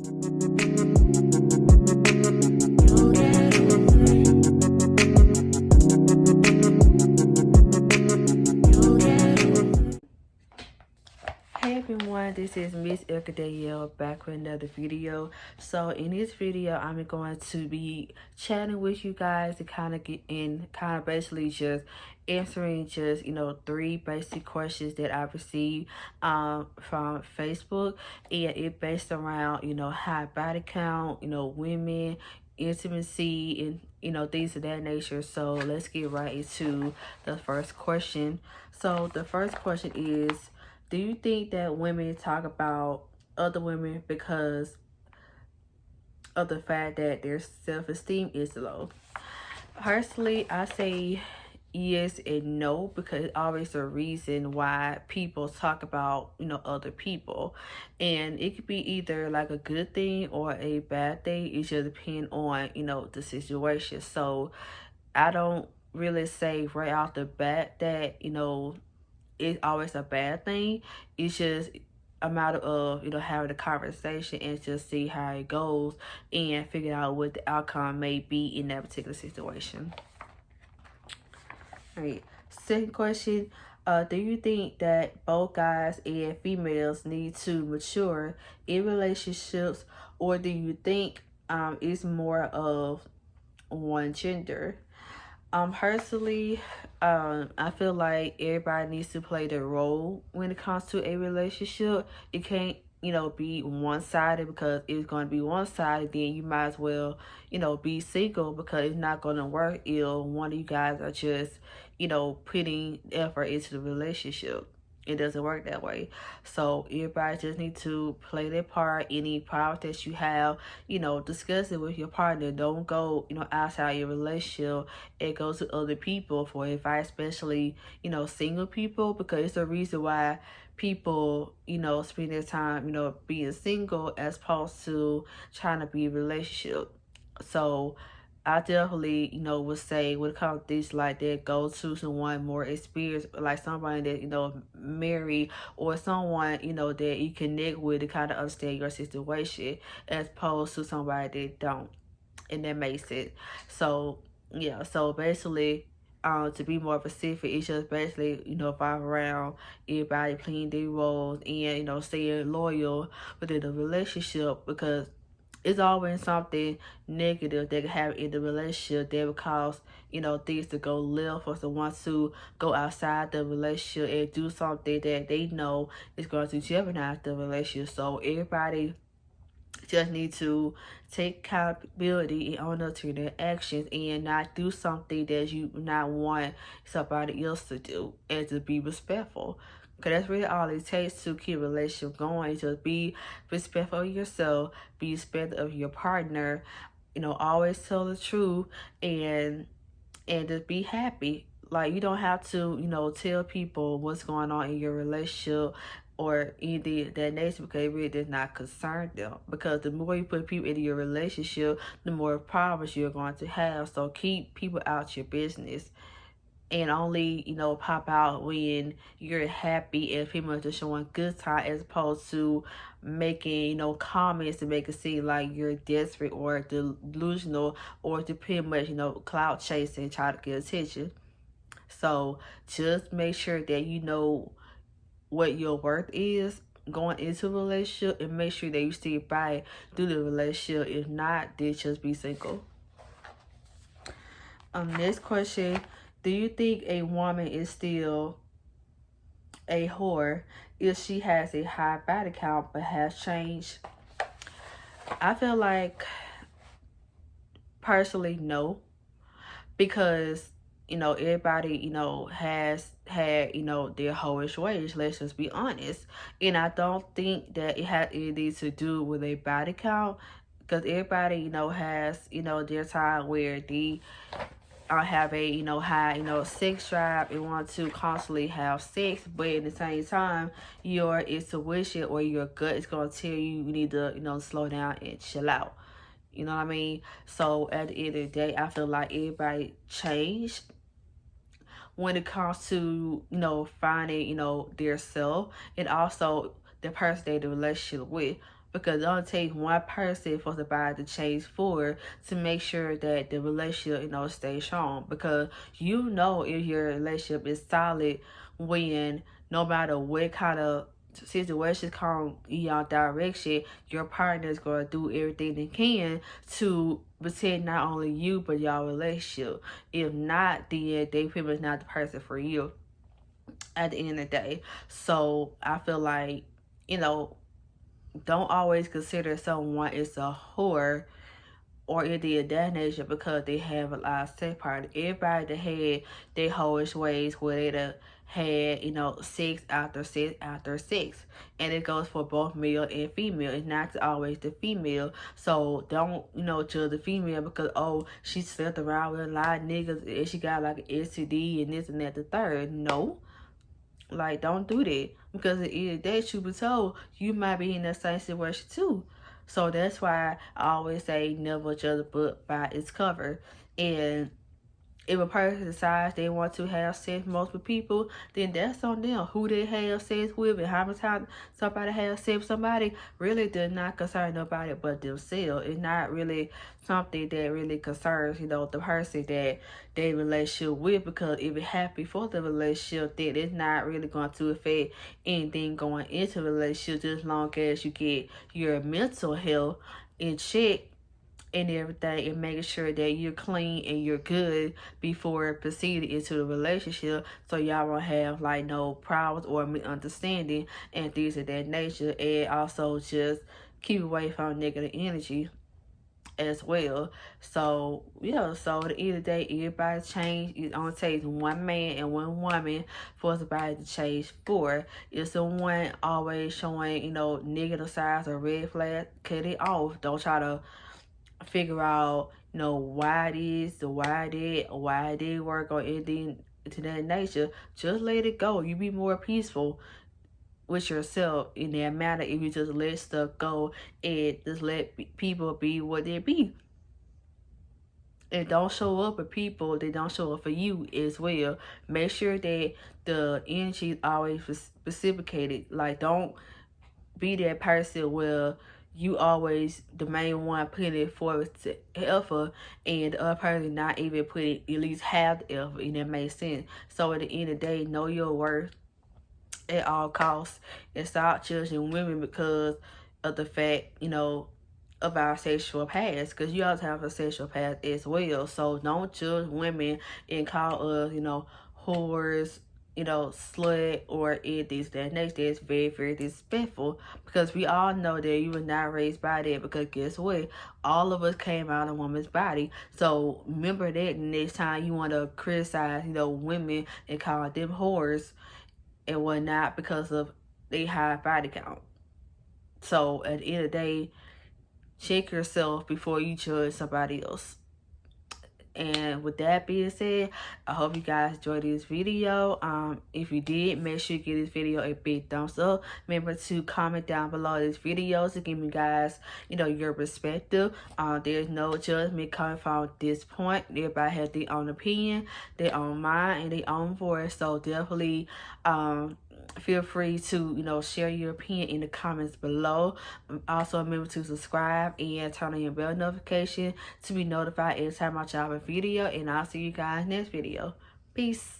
Hey everyone, this is Miss Erica Danielle back with another video. So in this video, I'm going to be chatting with you guys to kind of get in, kind of basically just answering just, 3 basic questions that I received from Facebook. And it based around, high body count, women, intimacy, and things of that nature. So let's get right into the first question. So the first question is, do you think that women talk about other women because of the fact that their self-esteem is low? Personally, I say yes and no, because it's always a reason why people talk about, other people. And it could be either like a good thing or a bad thing. It just depends on, the situation. So I don't really say right off the bat that, it's always a bad thing. It's just a matter of, having a conversation and just see how it goes and figure out what the outcome may be in that particular situation. All right. Second question, do you think that both guys and females need to mature in relationships, or do you think it's more of one gender? Personally, I feel like everybody needs to play their role when it comes to a relationship. It can't, be one-sided, because if it's going to be one-sided, then you might as well, be single, because it's not going to work if one of you guys are just, putting effort into the relationship. It doesn't work that way. So everybody just need to play their part. Any problems that you have, discuss it with your partner. Don't go, outside your relationship and go to other people for advice, especially, single people, because it's the reason why people, spend their time, being single as opposed to trying to be in a relationship. So I definitely, would say when it comes to things like that, go to someone more experienced, like somebody that, married, or someone, that you connect with to kind of understand your situation, as opposed to somebody that don't. And that makes it. So, yeah, so basically, to be more specific, it's just basically, revolve around everybody playing their roles and, staying loyal within the relationship, because it's always something negative that can happen in the relationship that would cause, things to go left, or someone to go outside the relationship and do something that they know is going to jeopardize the relationship. So everybody just need to take accountability and own up to their actions, and not do something that you not want somebody else to do, and to be respectful. Because that's really all it takes to keep a relationship going. Just be respectful of yourself, be respectful of your partner, always tell the truth, and just be happy. Like, you don't have to, tell people what's going on in your relationship or anything of that nature, because it really does not concern them. Because the more you put people into your relationship, the more problems you're going to have. So keep people out your business, and only, pop out when you're happy and people are just showing good time, as opposed to making, comments to make it seem like you're desperate or delusional, or to pretty much, cloud chasing, try to get attention. So just make sure that you know what your worth is going into a relationship, and make sure that you stay by through the relationship. If not, then just be single. Next question, do you think a woman is still a whore if she has a high body count but has changed? I feel like, personally, no, because everybody, has had, their whorish ways. Let's just be honest. And I don't think that it had anything to do with a body count, because everybody, has, their time where they have a, high, sex drive and want to constantly have sex, but at the same time, your intuition or your gut is going to tell you need to, slow down and chill out. You know what I mean? So at the end of the day, I feel like everybody changed when it comes to, finding, their self, and also the person they the relationship with. because it only takes one person for somebody to change for to make sure that the relationship, stays strong. Because if your relationship is solid when no matter what kind of situations come in your direction, your partner is going to do everything they can to protect not only you but your relationship. If not, then they pretty much not the person for you at the end of the day. So I feel like, don't always consider someone as a whore or anything of that nature because they have a lot of sex party. Everybody that had their hoish ways where they had, sex after sex after sex. And it goes for both male and female. It's not always the female. So don't, judge the female because, she slept around with a lot of niggas and she got like an STD and this and that the third. No. Like, don't do that. Because at the end of the day, truth be told, you might be in that same situation too. So that's why I always say never judge a book by its cover. And if a person decides they want to have sex with multiple people, then that's on them. Who they have sex with and how much time somebody has sex with somebody really does not concern nobody but themselves. It's not really something that really concerns, the person that they relationship with, because if it happened before the relationship, then it's not really going to affect anything going into the relationship, just as long as you get your mental health in check and everything, and making sure that you're clean and you're good before proceeding into the relationship, so y'all won't have like no problems or misunderstanding and things of that nature. And also just keep away from negative energy as well. So so at the end of the day, everybody change. It only takes one man and one woman for somebody to change for. If someone always showing negative sides or red flags, cut it off. Don't try to figure out why it is, why it didn't work, or anything to that nature. Just let it go. You be more peaceful with yourself in that matter if you just let stuff go and just let people be what they be. And don't show up for people that don't show up for you as well. Make sure that the energy is always reciprocated. Like, don't be that person where you always the main one putting it forward to effort and the other person not even putting at least half the effort, and that makes sense. So at the end of the day, know your worth at all costs and stop judging women because of the fact, of our sexual past, because you also have a sexual past as well. So don't judge women and call us, whores, slut, or anything that next day is very, very disrespectful, because we all know that you were not raised by that, because guess what? All of us came out of a woman's body. So remember that next time you want to criticize, women and call them whores and whatnot because of their high body count. So at the end of the day, check yourself before you judge somebody else. And with that being said, I hope you guys enjoyed this video. If you did, make sure you give this video a big thumbs up. Remember to comment down below this video to give me guys, your perspective. There's no judgment coming from this point. Everybody has their own opinion, their own mind, and their own voice. So definitely feel free to share your opinion in the comments below. Also remember to subscribe and turn on your bell notification to be notified anytime I drop a video, and I'll see you guys next video. Peace.